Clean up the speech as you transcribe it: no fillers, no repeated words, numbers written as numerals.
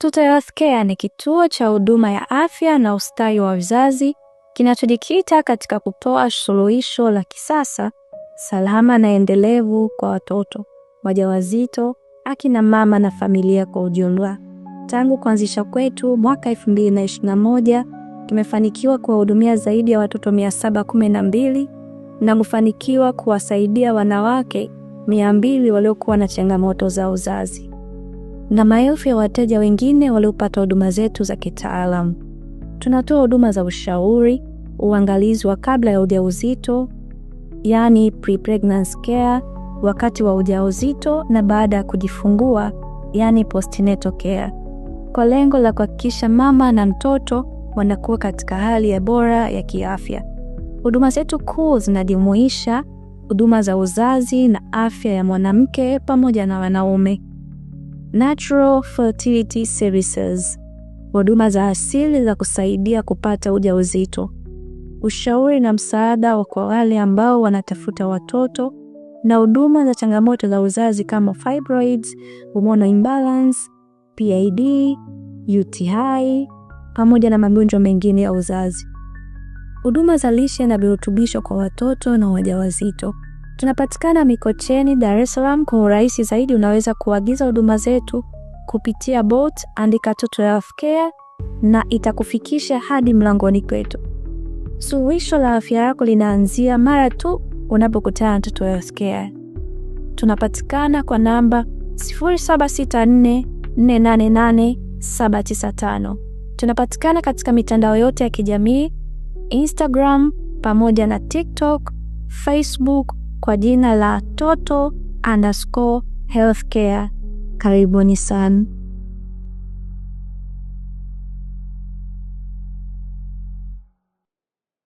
Toto Health Care ni kituo cha huduma ya afya na ustawi wa uzazi kinachojikita katika kutoa suluhisho la kisasa, salama na endelevu kwa watoto, wajawazito, akina mama na familia kwa ujumla. Tangu kuanzisha kwetu mwaka 2021, tumefanikiwa kuwahudumia zaidi ya watoto 712 na kufanikiwa kuwasaidia wanawake 200 waliokuwa na changamoto za uzazi, na maelfu ya wateja wengine waliopata huduma zetu za kitaalamu. Tunatoa huduma za ushauri, uangalizi wa kabla ya ujauzito, yani pre-pregnancy care, wakati wa ujauzito na baada ya kujifungua, yani postnatal care, kwa lengo la kuhakikisha mama na mtoto wanakuwa katika hali ya bora ya kiafya. Huduma zetu kuu zinajumuisha huduma za uzazi na afya ya mwanamke pamoja na wanaume, natural fertility services, huduma za asili za kusaidia kupata ujauzito, ushauri na msaada kwa wale ambao wanatafuta watoto, na huduma za changamoto za uzazi kama fibroids, hormonal imbalance, PID, UTI pamoja na magonjwa mengine ya uzazi. Huduma za lishe na virutubisho kwa watoto na wajawazito. Tunapatikana Mikocheni, Dar es Salaam. Kwa urahisi zaidi unaweza kuagiza huduma zetu kupitia bot, andika Toto Health Care na itakufikisha hadi mlangoni kwetu. Suluhisho la afya yako linaanzia mara tu unapokutana na Toto Health Care. Tunapatikana kwa namba 0764488795. Tunapatikana katika mitandao yote ya kijamii, Instagram pamoja na TikTok, Facebook kwa jina la Toto_Healthcare. Karibuni sana.